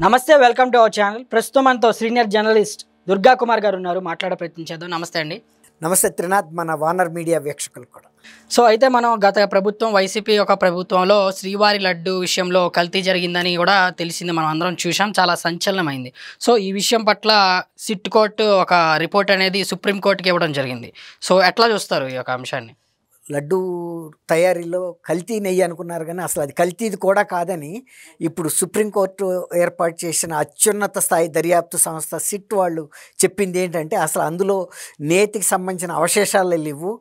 నమస్తే, welcome to our channel. ప్రస్తుతం మనతో సీనియర్ జర్నలిస్ట్ దుర్గా కుమార్ గారు ఉన్నారు. మాట్లాడే ప్రయత్నం చేద్దాం. నమస్తే అండి. నమస్తే త్రినాథ్, మన వానర్ మీడియా వీక్షకులు కూడా. సో అయితే మనం గత ప్రభుత్వం వైసీపీ యొక్క ప్రభుత్వంలో శ్రీవారి లడ్డు విషయంలో కల్తీ జరిగిందని కూడా తెలిసింది. మనం అందరం చూసాం. చాలా సంచలనమైంది. సో ఈ విషయం పట్ల సిట్ కోర్టు ఒక రిపోర్ట్ అనేది సుప్రీంకోర్టుకి ఇవ్వడం జరిగింది. సో ఎట్లా చూస్తారు ఈ యొక్క అంశాన్ని? లడ్డు తయారీలో కల్తీ నెయ్యి అనుకున్నారు, కానీ అసలు అది కల్తీది కూడా కాదని ఇప్పుడు సుప్రీంకోర్టు ఏర్పాటు చేసిన అత్యున్నత స్థాయి దర్యాప్తు సంస్థ సిట్ వాళ్ళు చెప్పింది ఏంటంటే, అసలు అందులో నేతికి సంబంధించిన అవశేషాలు లేవు.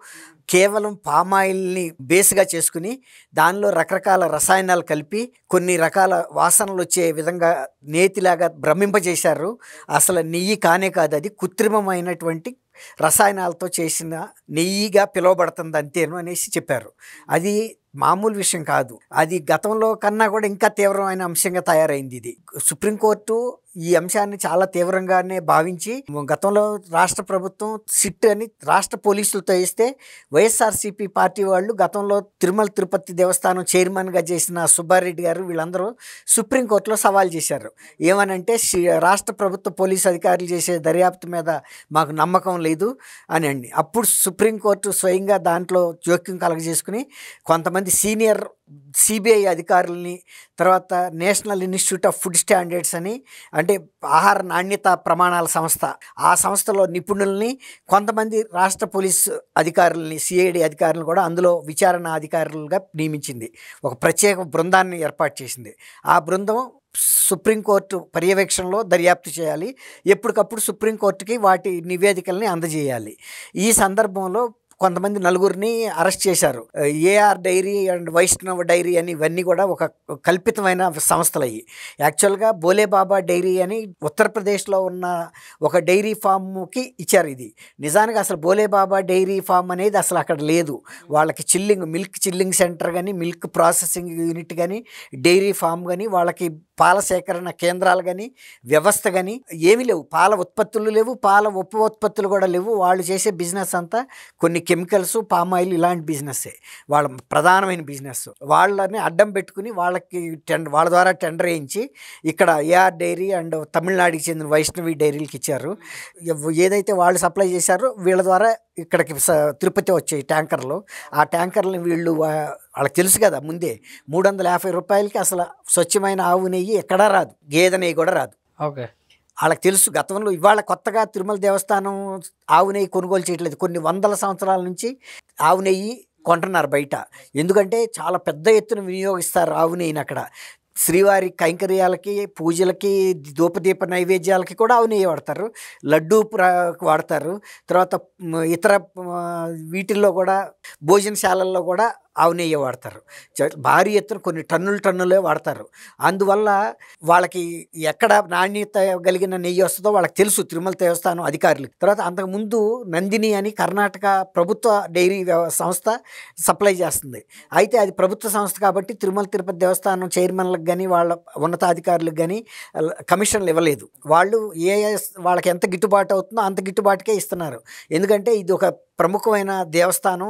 కేవలం పామాయిల్ని బేస్గా చేసుకుని దానిలో రకరకాల రసాయనాలు కలిపి కొన్ని రకాల వాసనలు వచ్చే విధంగా నేతిలాగా భ్రమింపజేశారు. అసలు నెయ్యి కానే కాదు, అది కృత్రిమమైనటువంటి రసాయనాలతో చేసిన నెయ్యిగా పిలువబడుతుంది అంతేను అనేసి చెప్పారు. అది మామూలు విషయం కాదు. అది గతంలో కన్నా కూడా ఇంకా తీవ్రమైన అంశంగా తయారైంది. ఇది సుప్రీంకోర్టు ఈ అంశాన్ని చాలా తీవ్రంగానే భావించి గతంలో రాష్ట్ర ప్రభుత్వం సిట్ అని రాష్ట్ర పోలీసులతో వేస్తే వైఎస్ఆర్సీపీ పార్టీ వాళ్ళు గతంలో తిరుమల తిరుపతి దేవస్థానం చైర్మన్గా చేసిన సుబ్బారెడ్డి గారు వీళ్ళందరూ సుప్రీంకోర్టులో సవాల్ చేశారు. ఏమనంటే, రాష్ట్ర ప్రభుత్వ పోలీసు అధికారులు చేసే దర్యాప్తు మీద మాకు నమ్మకం లేదు అని అండి. అప్పుడు సుప్రీంకోర్టు స్వయంగా దాంట్లో జోక్యం కలగజేసుకుని కొంతమంది సీనియర్ సిబిఐ అధికారులని, తర్వాత national institute of food standards అని, అంటే ఆహార నాణ్యత ప్రమాణాల సంస్థ, ఆ సంస్థలో నిపుణుల్ని, కొంతమంది రాష్ట్ర పోలీసు అధికారులని, సిఐడి అధికారులను కూడా అందులో విచారణ అధికారులుగా నియమించింది. ఒక ప్రత్యేక బృందాన్ని ఏర్పాటు చేసింది. ఆ బృందం సుప్రీంకోర్టు పర్యవేక్షణలో దర్యాప్తు చేయాలి. ఎప్పటికప్పుడు సుప్రీంకోర్టుకి వాటి నివేదికల్ని అందజేయాలి. ఈ సందర్భంలో కొంతమంది నలుగురిని అరెస్ట్ చేశారు. AR dairy and Vaishnav dairy అని ఇవన్నీ కూడా ఒక కల్పితమైన సంస్థలు అయ్యి. యాక్చువల్గా బోలేబాబా డైరీ అని ఉత్తరప్రదేశ్లో ఉన్న ఒక డైరీ ఫామ్కి ఇచ్చారు. ఇది నిజానికి అసలు బోలేబాబా డైరీ ఫామ్ అనేది అసలు అక్కడ లేదు. వాళ్ళకి మిల్క్ చిల్లింగ్ సెంటర్ కానీ, మిల్క్ ప్రాసెసింగ్ యూనిట్ కానీ, డైరీ ఫామ్ కానీ, వాళ్ళకి పాల సేకరణ కేంద్రాలు కానీ, వ్యవస్థ కానీ ఏమీ లేవు. పాల ఉత్పత్తులు లేవు, పాల ఉప ఉత్పత్తులు కూడా లేవు. వాళ్ళు చేసే బిజినెస్ అంతా కొన్ని కెమికల్స్, పామాయిల్ ఇలాంటి బిజినెస్సే వాళ్ళ ప్రధానమైన బిజినెస్. వాళ్ళని అడ్డం పెట్టుకుని వాళ్ళ ద్వారా టెండర్ వేయించి ఇక్కడ ఏఆర్ డైరీ అండ్ తమిళనాడుకి చెందిన వైష్ణవి డైరీలకి ఇచ్చారు. ఏదైతే వాళ్ళు సప్లై చేశారో వీళ్ళ ద్వారా ఇక్కడికి తిరుపతి వచ్చాయి ట్యాంకర్లు. ఆ ట్యాంకర్ని వాళ్ళకి తెలుసు కదా ముందే, 350 రూపాయలకి అసలు స్వచ్ఛమైన ఆవు నెయ్యి ఎక్కడా రాదు, గేదె నెయ్యి కూడా రాదు. ఓకే, వాళ్ళకి తెలుసు. గతంలో ఇవాళ కొత్తగా తిరుమల దేవస్థానం ఆవు నెయ్యి కొనుగోలు చేయట్లేదు. కొన్ని వందల సంవత్సరాల నుంచి ఆవు నెయ్యి కొంటున్నారు బయట. ఎందుకంటే చాలా పెద్ద ఎత్తున వినియోగిస్తారు ఆవు నెయ్యిని. అక్కడ శ్రీవారి కైంకర్యాలకి, పూజలకి, ధూపదీప నైవేద్యాలకి కూడా ఆవు నెయ్యి వాడతారు. లడ్డూ వాడతారు. తర్వాత ఇతర వీటిల్లో కూడా, భోజనశాలల్లో కూడా ఆవు నెయ్యి వాడతారు. భారీ ఎత్తున కొన్ని టన్నులే వాడతారు. అందువల్ల వాళ్ళకి ఎక్కడ నాణ్యత కలిగిన నెయ్యి వస్తుందో వాళ్ళకి తెలుసు తిరుమల దేవస్థానం అధికారులు. తర్వాత అంతకుముందు నందిని అని కర్ణాటక ప్రభుత్వ డైరీ సంస్థ సప్లై చేస్తుంది. అయితే అది ప్రభుత్వ సంస్థ కాబట్టి తిరుమల తిరుపతి దేవస్థానం చైర్మన్లకు కానీ, వాళ్ళ ఉన్నతాధికారులకు కానీ కమిషన్లు ఇవ్వలేదు. వాళ్ళు వాళ్ళకి ఎంత గిట్టుబాటు అవుతుందో అంత గిట్టుబాటుకే ఇస్తున్నారు. ఎందుకంటే ఇది ఒక ప్రముఖమైన దేవస్థానం,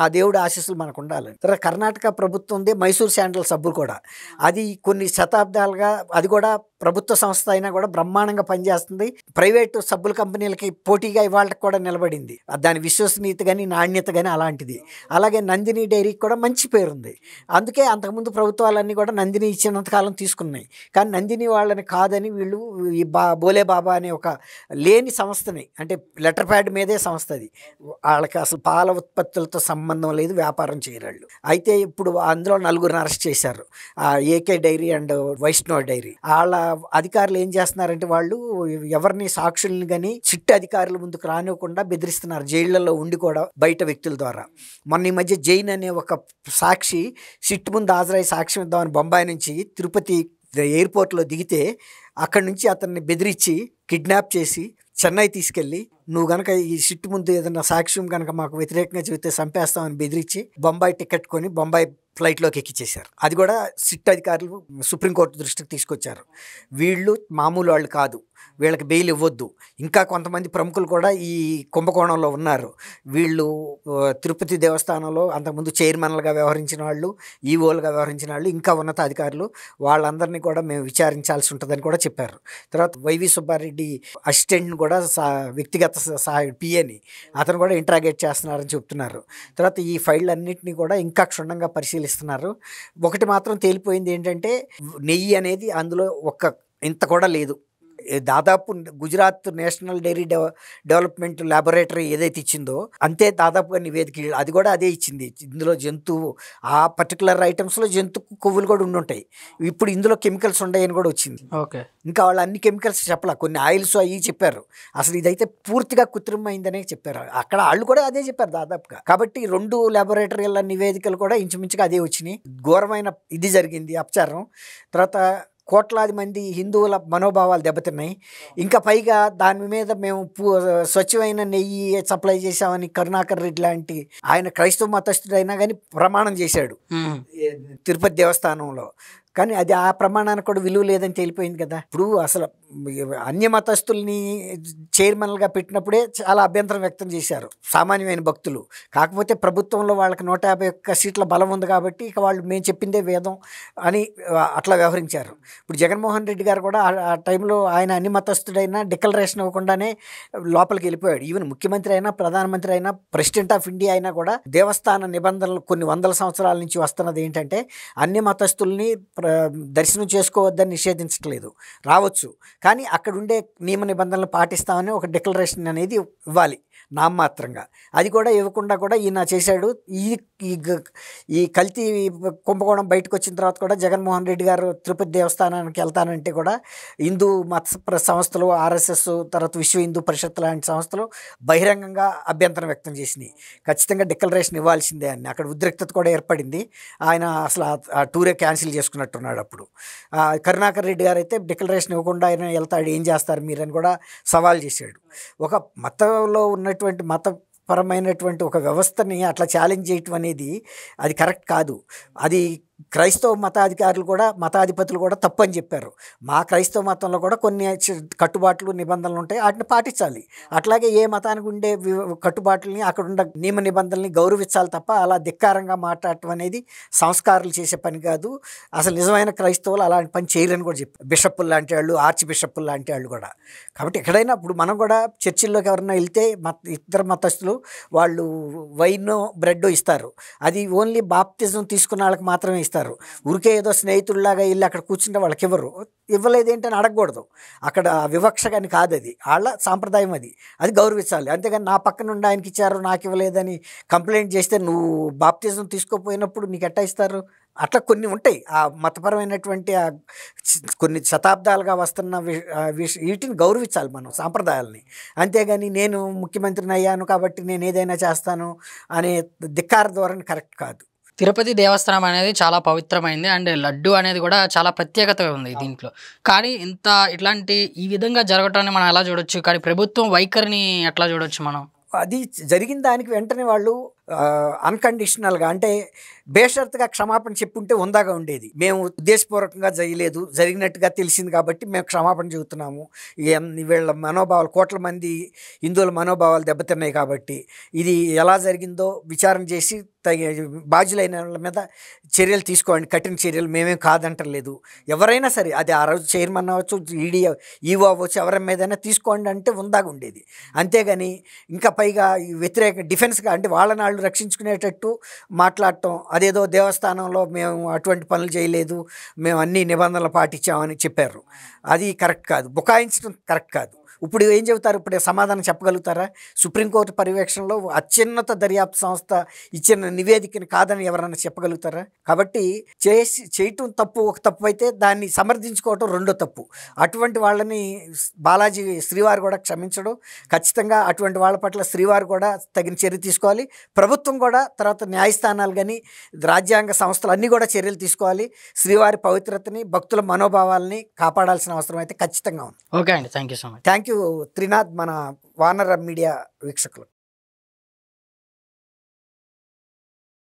ఆ దేవుడి ఆశీస్సులు మనకు ఉండాలి. తర్వాత కర్ణాటక ప్రభుత్వంది మైసూర్ శాండల్ సబ్బు కూడా, అది కొన్ని శతాబ్దాలుగా అది కూడా ప్రభుత్వ సంస్థ అయినా కూడా బ్రహ్మాండంగా పనిచేస్తుంది. ప్రైవేటు సబ్బుల కంపెనీలకి పోటీగా ఇవాళకి కూడా నిలబడింది. దాని విశ్వసనీయత కానీ, నాణ్యత కానీ అలాంటిది. అలాగే నందిని డైరీకి కూడా మంచి పేరుంది. అందుకే అంతకుముందు ప్రభుత్వాలన్నీ కూడా నందిని ఇచ్చినంతకాలం తీసుకున్నాయి. కానీ నందిని వాళ్ళని కాదని వీళ్ళు ఈ బోలే బాబా అనే ఒక లేని సంస్థని, అంటే లెటర్ ప్యాడ్ మీదే సంస్థ, అది వాళ్ళకి అసలు పాల ఉత్పత్తులతో సంబంధం లేదు, వ్యాపారం చేయరాళ్ళు. అయితే ఇప్పుడు అందులో నలుగురిని అరెస్ట్ చేశారు. AK dairy and Vaishnav dairy. వాళ్ళ అధికారులు ఏం చేస్తున్నారంటే, వాళ్ళు ఎవరిని సాక్షుల్ని కానీ సిట్ అధికారుల ముందుకు రానివ్వకుండా బెదిరిస్తున్నారు, జైళ్లలో ఉండి కూడా బయట వ్యక్తుల ద్వారా. మొన్న ఈ మధ్య జైన్ అనే ఒక సాక్షి సిట్ ముందు హాజరై సాక్ష్యం ఇద్దామని బొంబాయి నుంచి తిరుపతి ఎయిర్పోర్ట్లో దిగితే అక్కడి నుంచి అతన్ని బెదిరించి కిడ్నాప్ చేసి చెన్నై తీసుకెళ్ళి, నువ్వు కనుక ఈ సిట్ ముందు ఏదైనా సాక్ష్యం కనుక మాకు వ్యతిరేకంగా చెబితే చంపేస్తామని బెదిరించి బొంబాయి టికెట్ కొని బొంబాయి ఫ్లైట్లోకి ఎక్కించేశారు. అది కూడా సిట్ అధికారులు సుప్రీంకోర్టు దృష్టికి తీసుకొచ్చారు. వీళ్ళు మామూలు వాళ్ళు కాదు, వీళ్ళకి బెయిల్ ఇవ్వద్దు. ఇంకా కొంతమంది ప్రముఖులు కూడా ఈ కుంభకోణంలో ఉన్నారు. వీళ్ళు తిరుపతి దేవస్థానంలో అంతకుముందు చైర్మన్లుగా వ్యవహరించిన వాళ్ళు, ఈవోలుగా వ్యవహరించిన వాళ్ళు, ఇంకా ఉన్నత అధికారులు, వాళ్ళందరినీ కూడా మేము విచారించాల్సి ఉంటుందని కూడా చెప్పారు. తర్వాత వైవి సుబ్బారెడ్డి అసిస్టెంట్ని కూడా వ్యక్తిగత సహాయ పిఏని అతను కూడా ఇంట్రాగేట్ చేస్తున్నారని చెప్తున్నారు. తర్వాత ఈ ఫైళ్ళు అన్నింటినీ కూడా ఇంకా క్షుణ్ణంగా పరిశీలిస్తున్నారు. ఒకటి మాత్రం తేలిపోయింది ఏంటంటే, నెయ్యి అనేది అందులో ఇంత కూడా లేదు. దాదాపు Gujarat national dairy development laboratory ఏదైతే ఇచ్చిందో అంతే దాదాపుగా నివేదిక అది కూడా అదే ఇచ్చింది. ఇందులో జంతువు ఆ పర్టికులర్ ఐటమ్స్లో జంతు కొవ్వులు కూడా ఉండుంటాయి. ఇప్పుడు ఇందులో కెమికల్స్ ఉన్నాయని కూడా వచ్చింది. ఓకే, ఇంకా వాళ్ళు అన్ని కెమికల్స్ చెప్పాల, కొన్ని ఆయిల్స్ అవి చెప్పారు. అసలు ఇదైతే పూర్తిగా కృత్రిమైందనే చెప్పారు. అక్కడ వాళ్ళు కూడా అదే చెప్పారు దాదాపుగా. కాబట్టి 2 ల్యాబొరేటరీల నివేదికలు కూడా ఇంచుమించుగా అదే వచ్చినాయి. ఘోరమైన ఇది జరిగింది, అపచారం. తర్వాత కోట్లాది మంది హిందువుల మనోభావాలు దెబ్బతిన్నాయి. ఇంకా పైగా దాని మీద మేము స్వచ్ఛమైన నెయ్యి సప్లై చేశామని కరుణాకర్ రెడ్డి లాంటి ఆయన క్రైస్తవ మతస్థుడైనా కానీ ప్రమాణం చేశాడు తిరుపతి దేవస్థానంలో. కానీ అది ఆ ప్రమాణానికి కూడా విలువ లేదని తేలిపోయింది కదా. ఇప్పుడు అసలు అన్య మతస్థుల్ని చైర్మన్లుగా పెట్టినప్పుడే చాలా అభ్యంతరం వ్యక్తం చేశారు సామాన్యమైన భక్తులు. కాకపోతే ప్రభుత్వంలో వాళ్ళకి 151 సీట్ల బలం ఉంది కాబట్టి ఇక వాళ్ళు మేము చెప్పిందే వేదం అని అట్లా వ్యవహరించారు. ఇప్పుడు జగన్మోహన్ రెడ్డి గారు కూడా ఆ టైంలో ఆయన అన్ని మతస్థుడైనా డిక్లరేషన్ ఇవ్వకుండానే లోపలికి వెళ్ళిపోయాడు. ఈవెన్ ముఖ్యమంత్రి అయినా, ప్రధానమంత్రి అయినా, ప్రెసిడెంట్ ఆఫ్ ఇండియా అయినా కూడా దేవస్థాన నిబంధనలు కొన్ని వందల సంవత్సరాల నుంచి వస్తున్నది ఏంటంటే అన్ని మతస్థుల్ని దర్శనం చేసుకోవద్దని నిషేధించట్లేదు, రావచ్చు, కానీ అక్కడ ఉండే నియమ నిబంధనలు పాటిస్తామని ఒక డిక్లరేషన్ అనేది ఇవ్వాలి నామమాత్రంగా. అది కూడా ఇవ్వకుండా కూడా ఈయన చేశాడు. ఈ కల్తీ కుంభకోణం బయటకు వచ్చిన తర్వాత కూడా జగన్మోహన్ రెడ్డి గారు తిరుపతి దేవస్థానానికి వెళ్తానంటే కూడా హిందూ మత సంస్థలు, ఆర్ఎస్ఎస్, తర్వాత విశ్వ హిందూ పరిషత్ లాంటి సంస్థలు బహిరంగంగా అభ్యంతరం వ్యక్తం చేసినాయి. ఖచ్చితంగా డిక్లరేషన్ ఇవ్వాల్సిందే అని అక్కడ ఉద్రిక్తత కూడా ఏర్పడింది. ఆయన అసలు ఆ టూరే క్యాన్సిల్ చేసుకున్నట్టున్నాడు. అప్పుడు కరుణాకర్ రెడ్డి గారు అయితే డిక్లరేషన్ ఇవ్వకుండా ఆయన వెళ్తాడు, ఏం చేస్తారు మీరని కూడా సవాల్ చేశాడు. ఒక మతంలో ఉన్నటువంటి మతపరమైనటువంటి ఒక వ్యవస్థని అట్లా ఛాలెంజ్ చేయటం అనేది అది కరెక్ట్ కాదు. అది క్రైస్తవ మతాధికారులు కూడా, మతాధిపతులు కూడా తప్పని చెప్పారు. మా క్రైస్తవ మతంలో కూడా కొన్ని కట్టుబాట్లు, నిబంధనలు ఉంటాయి, వాటిని పాటించాలి. అట్లాగే ఏ మతానికి ఉండే కట్టుబాట్లని, అక్కడ ఉండే నియమ నిబంధనల్ని గౌరవించాలి తప్ప అలా ధిక్కారంగా మాట్లాడటం అనేది సంస్కారాలు చేసే పని కాదు. అసలు నిజమైన క్రైస్తవులు అలాంటి పని చేయలేని కూడా చెప్పారు. బిషప్పులు లాంటి వాళ్ళు, ఆర్చ్ బిషప్పులు లాంటి వాళ్ళు కూడా. కాబట్టి ఎక్కడైనా ఇప్పుడు మనం కూడా చర్చిల్లోకి ఎవరైనా వెళ్తే ఇద్దరు మతస్థులు వాళ్ళు వైన్ బ్రెడ్ ఇస్తారు. అది ఓన్లీ బాప్తిజం తీసుకున్న వాళ్ళకి మాత్రమే ఇస్తారు. ఊరికే ఏదో స్నేహితుల్లాగా వెళ్ళి అక్కడ కూర్చుంటే వాళ్ళకి ఇవ్వలేదు ఏంటని అడగకూడదు. అక్కడ వివక్ష కానీ కాదు, అది వాళ్ళ సాంప్రదాయం, అది గౌరవించాలి. అంతేగాని నా పక్కన నుండి ఆయనకి ఇచ్చారు నాకు ఇవ్వలేదని కంప్లైంట్ చేస్తే నువ్వు బాప్తిజం తీసుకోపోయినప్పుడు నీకు ఎట్టా ఇస్తారు? అట్లా కొన్ని ఉంటాయి ఆ మతపరమైనటువంటి కొన్ని శతాబ్దాలుగా వస్తున్న వీటిని గౌరవించాలి మనం, సాంప్రదాయాలని. అంతేగాని నేను ముఖ్యమంత్రిని అయ్యాను కాబట్టి నేను ఏదైనా చేస్తాను అనే ధిక్కార ధోరణి కరెక్ట్ కాదు. తిరుపతి దేవస్థానం అనేది చాలా పవిత్రమైంది అండ్ లడ్డు అనేది కూడా చాలా ప్రత్యేకత ఉంది దీంట్లో. కానీ ఇట్లాంటి ఈ విధంగా జరగటాన్ని మనం ఎలా చూడొచ్చు, కానీ ప్రభుత్వం వైఖరిని ఎట్లా చూడొచ్చు మనం? అది జరిగిన దానికి వెంటనే వాళ్ళు అన్కండిషనల్గా అంటే బేషరతుగా క్షమాపణ చెప్పుంటే ఉందాగా ఉండేది. మేము ఉద్దేశపూర్వకంగా చేయలేదు, జరిగినట్టుగా తెలిసింది కాబట్టి మేము క్షమాపణ చెబుతున్నాము, వీళ్ళ మనోభావాలు, కోట్ల మంది హిందువుల మనోభావాలు దెబ్బతిన్నాయి కాబట్టి ఇది ఎలా జరిగిందో విచారణ చేసి బాధ్యులైన వాళ్ళ మీద చర్యలు తీసుకోండి, కఠిన చర్యలు, మేమేం కాదంటలేదు. ఎవరైనా సరే, అది ఆ రోజు చైర్మన్ అవ్వచ్చు, ఈడీ ఈవో అవ్వచ్చు, ఎవరి మీదైనా తీసుకోండి అంటే ఉందాగా ఉండేది. అంతేగాని ఇంకా పైగా వ్యతిరేక డిఫెన్స్గా అంటే వాళ్ళని వాళ్ళు రక్షించుకునేటట్టు మాట్లాడటం, అదేదో దేవస్థానంలో మేము అటువంటి పనులు చేయలేదు, మేము అన్ని నిబంధనలు పాటించామని చెప్పారు. అది కరెక్ట్ కాదు, బుకాయించడం కరెక్ట్ కాదు. ఇప్పుడు ఏం చెబుతారు? ఇప్పుడు సమాధానం చెప్పగలుగుతారా? సుప్రీంకోర్టు పర్యవేక్షణలో అత్యున్నత దర్యాప్తు సంస్థ ఇచ్చిన నివేదికని కాదని ఎవరన్నా చెప్పగలుగుతారా? కాబట్టి చేయటం తప్పు ఒక తప్పు అయితే దాన్ని సమర్థించుకోవటం రెండో తప్పు. అటువంటి వాళ్ళని బాలాజీ శ్రీవారు కూడా క్షమించడం, ఖచ్చితంగా అటువంటి వాళ్ళ పట్ల శ్రీవారు కూడా తగిన చర్య తీసుకోవాలి. ప్రభుత్వం కూడా, తర్వాత న్యాయస్థానాలు కానీ రాజ్యాంగ సంస్థలు అన్నీ కూడా చర్యలు తీసుకోవాలి. శ్రీవారి పవిత్రతని, భక్తుల మనోభావాలని కాపాడాల్సిన అవసరం అయితే ఖచ్చితంగా ఉంది. ఓకే అండి, thank you so much. Thank you Trinath, మన వానర మీడియా వీక్షకులు.